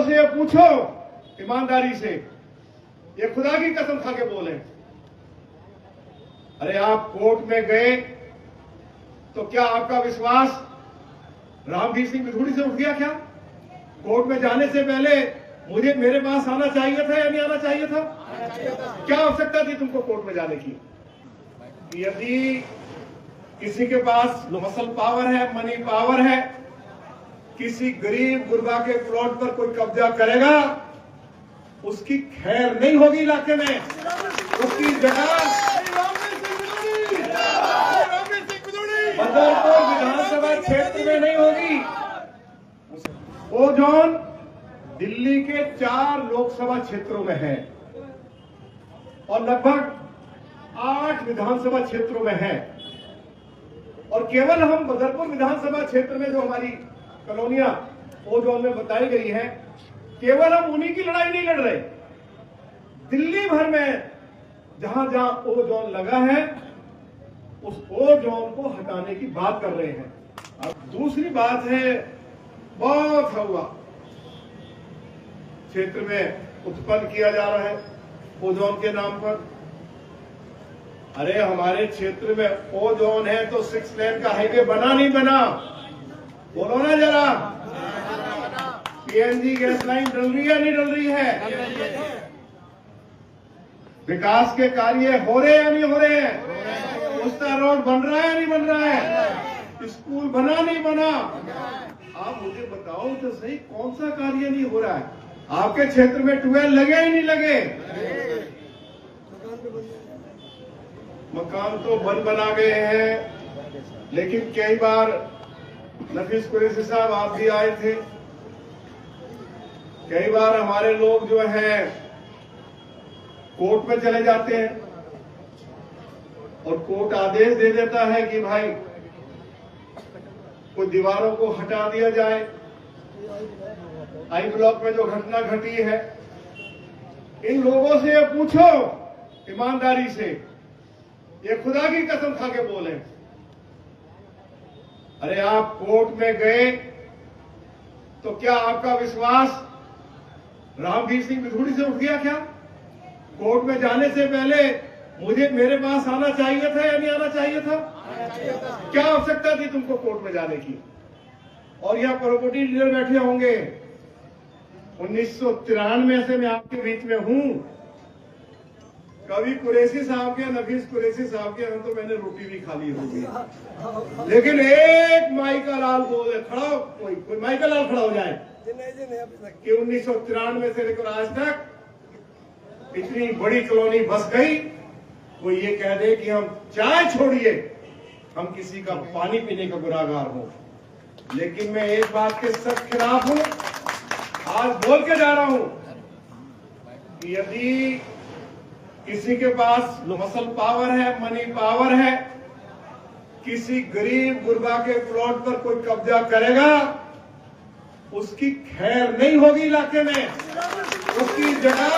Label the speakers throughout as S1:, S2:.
S1: लोगों से ये पूछो ईमानदारी से, ये खुदा की कसम खा के बोले, अरे आप कोर्ट में गए तो क्या आपका विश्वास रामवीर सिंह विधूड़ी से उठ गया? क्या कोर्ट में जाने से पहले मुझे मेरे पास आना चाहिए था या नहीं आना चाहिए था? क्या आवश्यकता थी तुमको कोर्ट में जाने की? यदि किसी के पास मसल पावर है, मनी पावर है, किसी गरीब गुरबा के प्लॉट पर कोई कब्जा करेगा, उसकी खैर नहीं होगी इलाके में। उसकी जगह बदरपुर विधानसभा क्षेत्र में नहीं होगी। वो जोन दिल्ली के 4 लोकसभा क्षेत्रों में है और लगभग 8 विधानसभा क्षेत्रों में है। और केवल हम बदरपुर विधानसभा क्षेत्र में जो हमारी कॉलोनियां वो जोन में बताई गई है, केवल हम उन्हीं की लड़ाई नहीं लड़ रहे। दिल्ली भर में जहां जहां ओ जोन लगा है, उस ओ जोन को हटाने की बात कर रहे हैं। अब दूसरी बात है, बहुत हवा क्षेत्र में उत्पन्न किया जा रहा है ओ जोन के नाम पर। अरे हमारे क्षेत्र में ओ जोन है तो 6 लेन का हाईवे बना नहीं बना? बोलो ना जरा। पीएनजी गैस लाइन डल रही है नहीं डल रही है? विकास के कार्य हो रहे हैं या नहीं हो रहे हैं? उस्ता रोड बन रहा है या नहीं बन रहा है? स्कूल बना नहीं बना? आप मुझे बताओ तो सही, कौन सा कार्य नहीं हो रहा है? आपके क्षेत्र में ट्यूबवेल लगे ही नहीं लगे? मकान तो बना गए हैं, लेकिन कई बार नफीस कुरैशी साहब आप भी आए थे, कई बार हमारे लोग जो हैं कोर्ट में चले जाते हैं और कोर्ट आदेश दे देता है कि भाई कुछ दीवारों को हटा दिया जाए। आई ब्लॉक में जो घटना घटी है, इन लोगों से ये पूछो ईमानदारी से, ये खुदा की कसम खा के बोले, अरे आप कोर्ट में गए तो क्या आपका विश्वास रामवीर सिंह विधूड़ी से उठ गया? क्या कोर्ट में जाने से पहले मुझे मेरे पास आना चाहिए था या नहीं आना चाहिए था? क्या आवश्यकता थी तुमको कोर्ट में जाने की? और यह प्रॉपर्टी डीलर बैठे होंगे, 1993 से मैं आपके बीच में हूं। कभी कुरैशी साहब के, नफीस कुरैशी साहब के तो मैंने रोटी भी खा ली होगी, लेकिन एक माइका लाल बोले खड़ा हो, कोई माइका लाल खड़ा हो जाए कि 1993 से लेकर आज तक इतनी बड़ी कॉलोनी बस गई, कोई ये कह दे कि हम चाय छोड़िए, हम किसी का पानी पीने का गुनाहगार हो। लेकिन मैं एक बात के सख्त खिलाफ हूं, आज बोल के जा रहा हूं कि यदि किसी के पास मसल पावर है, मनी पावर है, किसी गरीब गुरबा के प्लॉट पर कोई कब्जा करेगा, उसकी खैर नहीं होगी इलाके में। उसकी जगह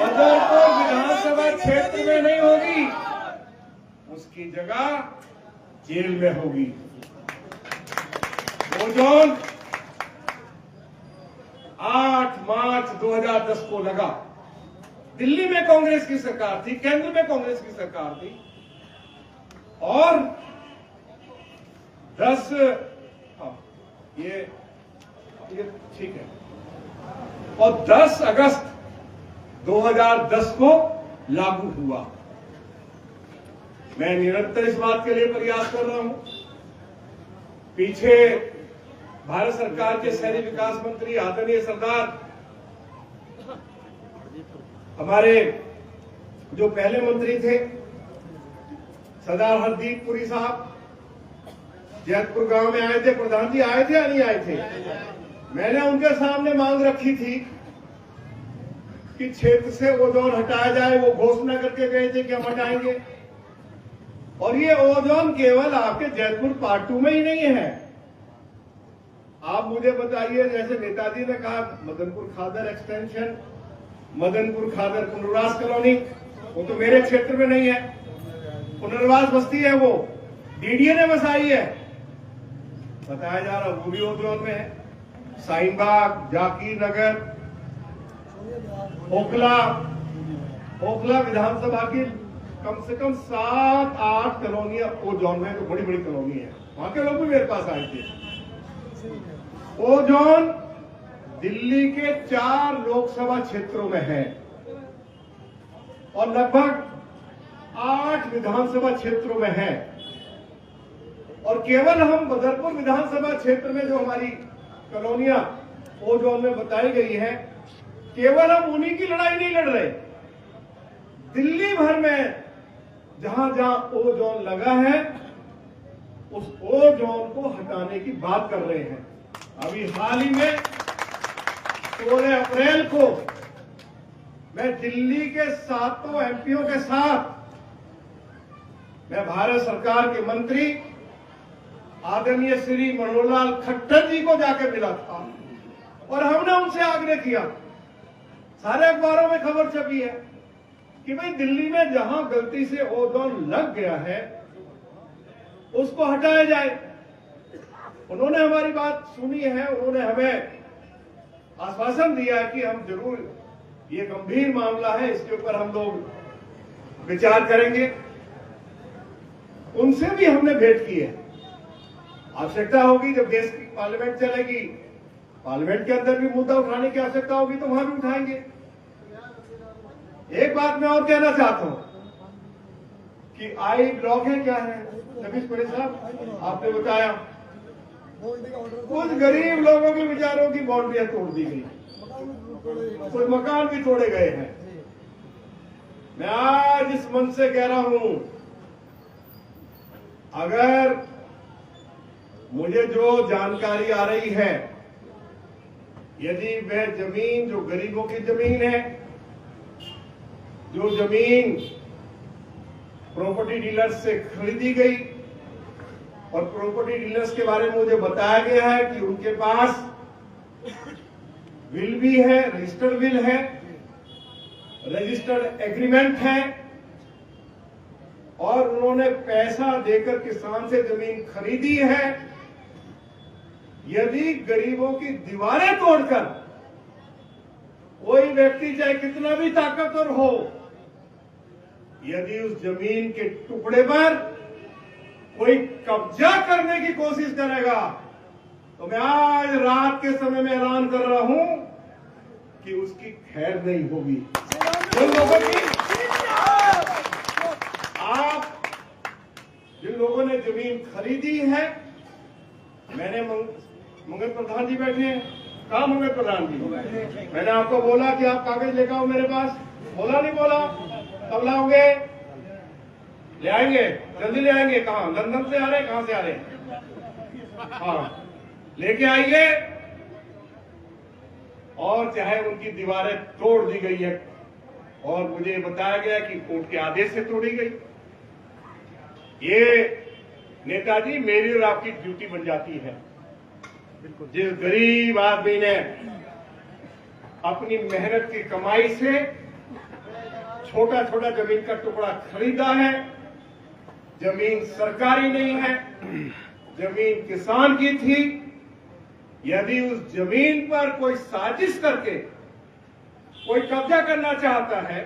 S1: बदरपुर विधानसभा क्षेत्र में नहीं होगी, उसकी जगह जेल में होगी। वो जोन 8 मार्च 2010 को लगा। दिल्ली में कांग्रेस की सरकार थी, केंद्र में कांग्रेस की सरकार थी, और 10 ये ठीक है, और 10 अगस्त 2010 को लागू हुआ। मैं निरंतर इस बात के लिए प्रयास कर रहा हूं। पीछे भारत सरकार के शहरी विकास मंत्री आदरणीय सरदार, हमारे जो पहले मंत्री थे सरदार हरदीप पुरी साहब, जैतपुर गांव में आए थे। प्रधान जी आए थे या नहीं आए थे? मैंने उनके सामने मांग रखी थी कि क्षेत्र से ओजोन हटाया जाए। वो घोषणा करके गए थे कि हम हटाएंगे। और ये ओजोन केवल आपके जैतपुर पार्ट 2 में ही नहीं है। आप मुझे बताइए, जैसे नेताजी ने कहा मदनपुर खादर एक्सटेंशन, मदनपुर खादर पुनर्वास कॉलोनी, वो तो मेरे क्षेत्र में नहीं है, पुनर्वास बस्ती है, वो डीडीए ने बसाई है। बताया जा रहा वो भी ओजोन में है। साइनबाग, जाकिर नगर, ओखला विधानसभा की कम से कम 7-8 कॉलोनियां ओजोन में, तो बड़ी बड़ी कॉलोनी है, वहां के लोग भी मेरे पास आए थे। ओजोन दिल्ली के 4 लोकसभा क्षेत्रों में है और लगभग 8 विधानसभा क्षेत्रों में है। और केवल हम बदरपुर विधानसभा क्षेत्र में जो हमारी कॉलोनियां ओजोन में बताई गई है, केवल हम उन्हीं की लड़ाई नहीं लड़ रहे, दिल्ली भर में जहां जहां ओजोन लगा है उस ओजोन को हटाने की बात कर रहे हैं। अभी हाल ही में 16 अप्रैल को मैं दिल्ली के 7 एमपीओ के साथ मैं भारत सरकार के मंत्री आदरणीय श्री मनोहर लाल खट्टर जी को जाकर मिला था और हमने उनसे आग्रह किया, सारे अखबारों में खबर छपी है कि भाई दिल्ली में जहां गलती से ओजोन लग गया है उसको हटाया जाए। उन्होंने हमारी बात सुनी है, उन्होंने हमें आश्वासन दिया है कि हम जरूर, ये गंभीर मामला है, इसके ऊपर हम लोग विचार करेंगे। उनसे भी हमने भेंट की है। आवश्यकता होगी जब देश की पार्लियामेंट चलेगी, पार्लियामेंट के अंदर भी मुद्दा उठाने की आवश्यकता होगी तो वहां भी उठाएंगे। एक बात मैं और कहना चाहता हूं कि आई ब्लॉक है, क्या है नबीश पटेल साहब, आपने बताया कुछ गरीब लोगों के विचारों की बाउंड्रियां तोड़ दी गई, कुछ मकान भी तोड़े गए हैं। मैं आज इस मंच से कह रहा हूं, अगर मुझे जो जानकारी आ रही है, यदि वह जमीन जो गरीबों की जमीन है, जो जमीन प्रॉपर्टी डीलर्स से खरीदी गई और प्रॉपर्टी डीलर्स के बारे में मुझे बताया गया है कि उनके पास विल भी है, रजिस्टर्ड विल है, रजिस्टर्ड एग्रीमेंट है और उन्होंने पैसा देकर किसान से जमीन खरीदी है। यदि गरीबों की दीवारें तोड़कर कोई व्यक्ति चाहे कितना भी ताकतवर हो, यदि उस जमीन के टुकड़े पर कोई कब्जा करने की कोशिश करेगा तो मैं आज रात के समय में ऐलान कर रहा हूं कि उसकी खैर नहीं होगी। जिन लोगों की, आप जिन लोगों ने जमीन खरीदी है, मैंने मंगल प्रधान जी बैठे हैं, कहा मंगल प्रधान जी, मैंने आपको बोला कि आप कागज लेकर आओ मेरे पास, बोला नहीं बोला, कब लाओगे? ले आएंगे, जल्दी ले आएंगे। कहां? लंदन से आ रहे, कहां से आ रहे? हाँ, लेके आइए। और चाहे उनकी दीवारें तोड़ दी गई है और मुझे बताया गया कि कोर्ट के आदेश से तोड़ी गई, ये नेताजी मेरी और आपकी ड्यूटी बन जाती है। जिस गरीब आदमी ने अपनी मेहनत की कमाई से छोटा छोटा जमीन का टुकड़ा खरीदा है, जमीन सरकारी नहीं है, जमीन किसान की थी, यदि उस जमीन पर कोई साजिश करके कोई कब्जा करना चाहता है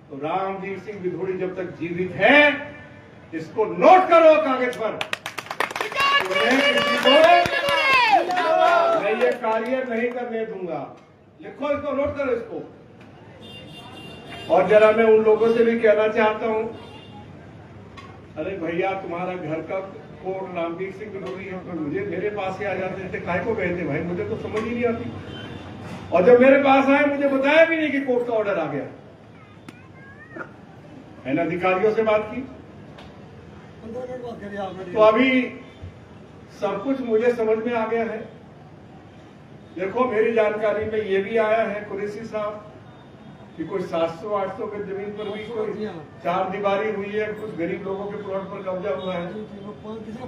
S1: तो रामवीर सिंह विधोड़ी जब तक जीवित है, इसको नोट करो कागज पर, किसी को मैं ये कार्य नहीं करने दूंगा। लिखो इसको, नोट करो इसको। और जरा मैं उन लोगों से भी कहना चाहता हूं, अरे भैया तुम्हारा घर का कोर्ट रामवीर सिंह विधोड़ी है, तो मुझे मेरे पास ही आ जाते थे, काहे को गए थे भाई? मुझे तो समझ ही नहीं आती। और जब मेरे पास आए मुझे बताया भी नहीं कि कोर्ट का ऑर्डर आ गया। मैंने अधिकारियों से बात की तो अभी सब कुछ मुझे समझ में आ गया है। देखो मेरी जानकारी में ये भी आया है कुरैशी साहब कि कोई 700-800 के जमीन पर भी कोई 4 दीवारी हुई है, कुछ गरीब लोगों के प्लॉट पर कब्जा हुआ है।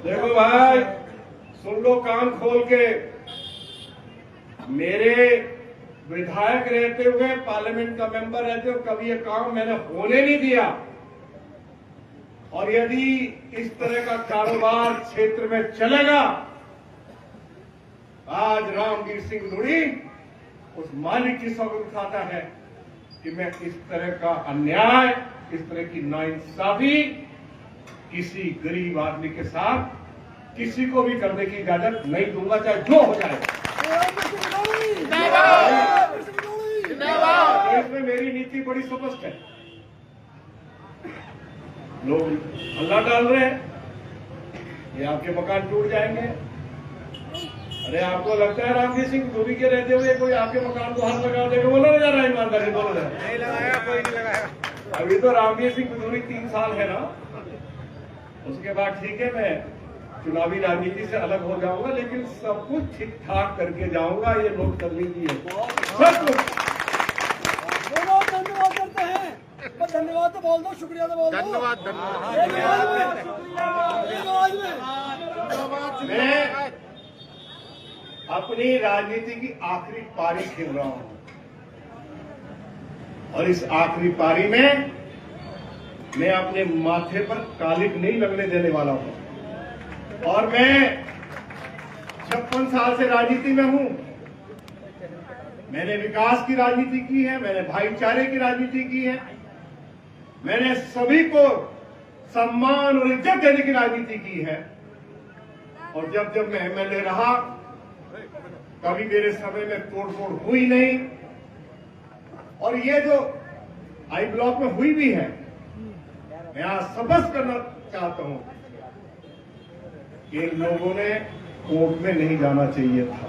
S1: देखो भाई सुन लो कान खोल के, मेरे विधायक रहते हुए, पार्लियामेंट का मेंबर रहते हुए कभी ये काम मैंने होने नहीं दिया। और यदि इस तरह का कारोबार क्षेत्र में चलेगा, आज रामवीर सिंह धुड़ी उस मालिक की सौगंध खाता है कि मैं इस तरह का अन्याय, इस तरह की नाइंसाफी किसी गरीब आदमी के साथ किसी को भी करने की इजाजत नहीं दूंगा, चाहे जो हो जाए। तो इसमें मेरी नीति बड़ी स्पष्ट है। लोग हल्ला डाल रहे हैं, ये आपके मकान टूट जाएंगे। अरे आपको लगता है रामवीर सिंह धुड़ी के रहते हुए कोई आपके मकान को हाथ लगा देगा? बोलो ना जरा ईमानदारी, बोलो ना। नहीं लगाया, कोई नहीं लगाया। अभी तो रामवीर सिंह धुड़ी 3 साल है ना, उसके बाद ठीक है मैं चुनावी राजनीति से अलग हो जाऊंगा, लेकिन सब कुछ ठीक ठाक करके जाऊंगा। ये लोग कर लीजिए सब कुछ।
S2: धन्यवाद करते हैं, धन्यवाद तो बोल दो, शुक्रिया तो बोल दो। धन्यवाद
S1: मैं अपनी राजनीति की आखिरी पारी खेल रहा हूं और इस आखिरी पारी में मैं अपने माथे पर कालिक नहीं लगने देने वाला हूं। और मैं 56 साल से राजनीति में हूं। मैंने विकास की राजनीति की है, मैंने भाईचारे की राजनीति की है, मैंने सभी को सम्मान और इज्जत देने की राजनीति की है। और जब जब मैं एमएलए रहा, कभी मेरे समय में तोड़फोड़ हुई नहीं। और ये जो आई ब्लॉक में हुई भी है, मैं आज स्पष्ट करना चाहता हूं कि इन लोगों ने कोर्ट में नहीं जाना चाहिए था।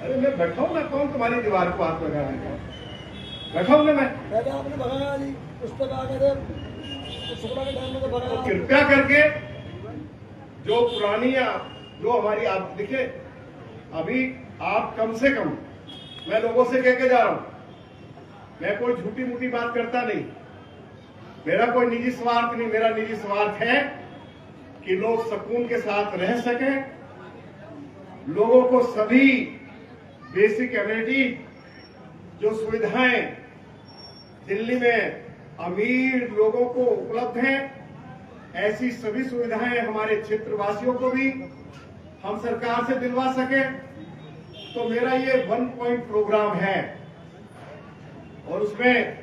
S1: अरे मैं बैठा हूं, मैं कौन तुम्हारी दीवार को हाथ लगा रहा हूं? बैठा हूं मैं।
S2: आपने भगाया जी, उस पर शुक्ला के टाइम में तो भगाया।
S1: कृपया करके जो पुरानी जो हमारी, आप देखिए अभी आप कम से कम, मैं लोगों से कह के जा रहा हूं, मैं कोई झूठी मूठी बात करता नहीं, मेरा कोई निजी स्वार्थ नहीं। मेरा निजी स्वार्थ है कि लोग सुकून के साथ रह सकें, लोगों को सभी बेसिक एमिनिटी जो सुविधाएं दिल्ली में अमीर लोगों को उपलब्ध हैं, ऐसी सभी सुविधाएं हमारे क्षेत्रवासियों को भी हम सरकार से दिलवा सके। तो मेरा ये 1 पॉइंट प्रोग्राम है और उसमें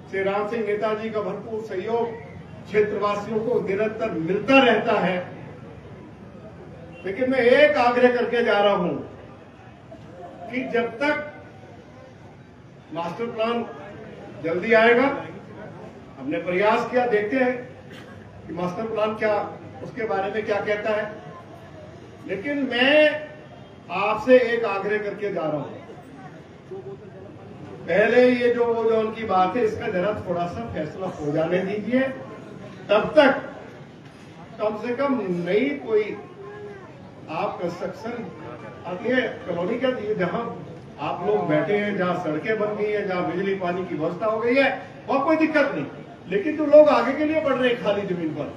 S1: श्री राम सिंह नेताजी का भरपूर सहयोग क्षेत्रवासियों को निरंतर मिलता रहता है। लेकिन मैं एक आग्रह करके जा रहा हूं कि जब तक मास्टर प्लान जल्दी आएगा, हमने प्रयास किया, देखते हैं कि मास्टर प्लान क्या, उसके बारे में क्या कहता है। लेकिन मैं आपसे एक आग्रह करके जा रहा हूं, पहले ये जो उनकी बात है, इसका जरा थोड़ा सा फैसला हो जाने दीजिए। तब तक कम से कम नई कोई आप कंस्ट्रक्शन, अब ये कॉलोनी का जहां आप लोग बैठे हैं, जहां सड़कें बन गई है, जहां बिजली पानी की व्यवस्था हो गई है, वहां कोई दिक्कत नहीं। लेकिन जो लोग आगे के लिए बढ़ रहे हैं खाली जमीन पर,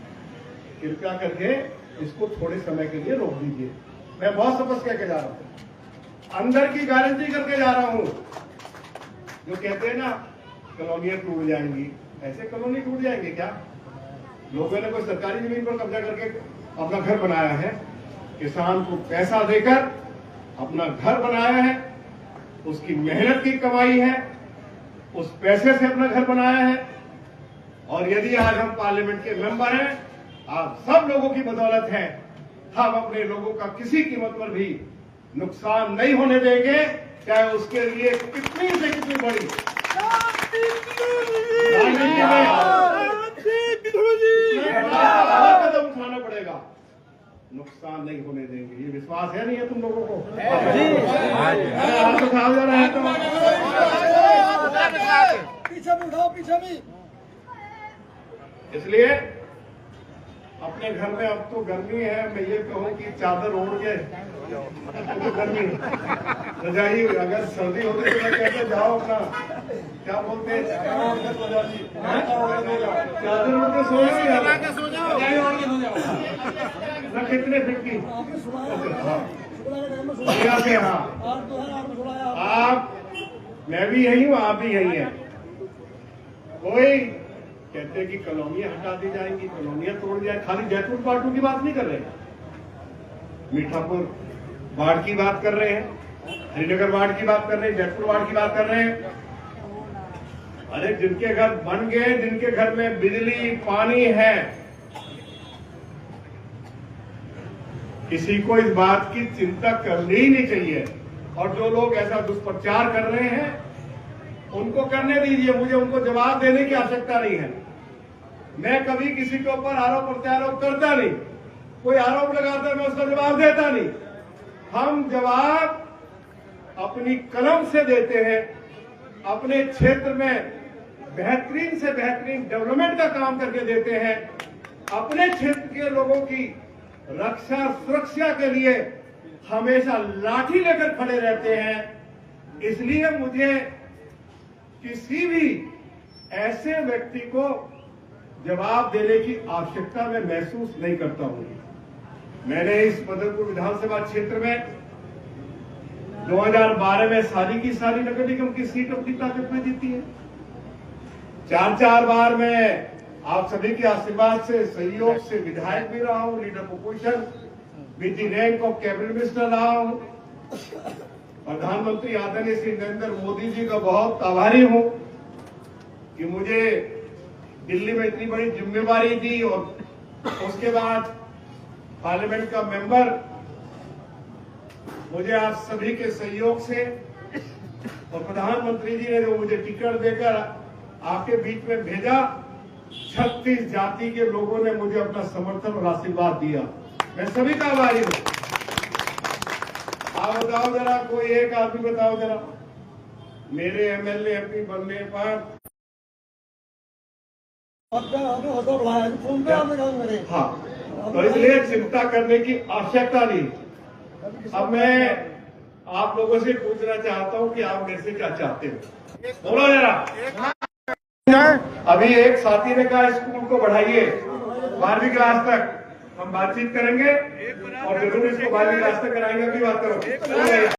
S1: कृपया करके इसको थोड़े समय के लिए रोक दीजिए। मैं बहुत स्पष्ट कह के जा रहा हूं, अंदर की गारंटी करके जा रहा हूं। जो कहते हैं ना कॉलोनियां टूट जाएंगी, ऐसे कॉलोनी टूट जाएंगे क्या? लोगों ने कोई सरकारी जमीन पर कब्जा करके अपना घर बनाया है, किसान को पैसा देकर अपना घर बनाया है, उसकी मेहनत की कमाई है, उस पैसे से अपना घर बनाया है। और यदि आज हम पार्लियामेंट के मेंबर हैं, आप सब लोगों की बदौलत है, हम अपने लोगों का किसी कीमत पर भी नुकसान नहीं होने देंगे, चाहे उसके लिए कितनी से कितनी बड़ी कदम उठाना पड़ेगा, नुकसान नहीं होने देंगे। ये विश्वास है नहीं है तुम लोगों को? हाथ उठाओ जा रहे हैं तो
S2: पीछे भी उठाओ, पीछे भी।
S1: इसलिए अपने घर में अब तो गर्मी है, मैं ये कहूँ कि चादर ओढ़ के, तो गर्मी रजाई, अगर सर्दी होती तो मैं कहते जाओ अपना, क्या बोलते हैं, चादर ओढ़ के सो ना, कितने फिट की। हाँ, आप, मैं भी यही हूँ, आप भी यही हैं। कोई कहते हैं कि कॉलोनियां हटा दी जाएंगी, कॉलोनियां तोड़ दी जाए। खाली जयपुर पार्टू की बात नहीं कर रहे हैं, मीठापुर वार्ड की बात कर रहे हैं, हरिनगर वार्ड की बात कर रहे हैं, जयपुर वार्ड की बात कर रहे हैं। अरे जिनके घर बन गए, जिनके घर में बिजली पानी है, किसी को इस बात की चिंता करनी ही नहीं चाहिए। और जो लोग ऐसा दुष्प्रचार कर रहे हैं उनको करने दीजिए, मुझे उनको जवाब देने की आवश्यकता नहीं है। मैं कभी किसी के ऊपर आरोप प्रत्यारोप करता नहीं, कोई आरोप लगाता है मैं उसका जवाब देता नहीं। हम जवाब अपनी कलम से देते हैं, अपने क्षेत्र में बेहतरीन से बेहतरीन डेवलपमेंट का काम करके देते हैं, अपने क्षेत्र के लोगों की रक्षा सुरक्षा के लिए हमेशा लाठी लेकर खड़े रहते हैं। इसलिए मुझे किसी भी ऐसे व्यक्ति को जवाब देने की आवश्यकता मैं महसूस नहीं करता हूं। मैंने इस बदरपुर विधानसभा क्षेत्र में 2012 में सारी की सारी नगर निगम की सीट अपनी ताकत में जीती है। 4 बार मैं आप सभी के आशीर्वाद से, सहयोग से विधायक भी रहा हूं, leader opposition with the rank of cabinet minister रहा हूं। प्रधानमंत्री आदरणीय श्री नरेंद्र मोदी जी का बहुत आभारी हूं कि मुझे दिल्ली में इतनी बड़ी जिम्मेवारी दी और उसके बाद पार्लियामेंट का मेंबर मुझे आप सभी के सहयोग से और प्रधानमंत्री जी ने जो मुझे टिकट देकर आपके बीच में भेजा, 36 जाति के लोगों ने मुझे अपना समर्थन और आशीर्वाद दिया। मैं सभी का आभारी हूं। आप बताओ जरा, कोई एक आदमी बताओ जरा, मेरे एमएलए एमपी बनने पर हाँ, तो इसलिए चिंता करने की आवश्यकता नहीं। अब मैं आप लोगों से पूछना चाहता हूं कि आप मेरे से क्या चाहते हो, बोलो जरा। अभी एक साथी ने कहा स्कूल को बढ़ाइए 12वीं क्लास तक, हम बातचीत करेंगे और जरूर इसको 12वीं क्लास तक कराएंगे। की बात करो।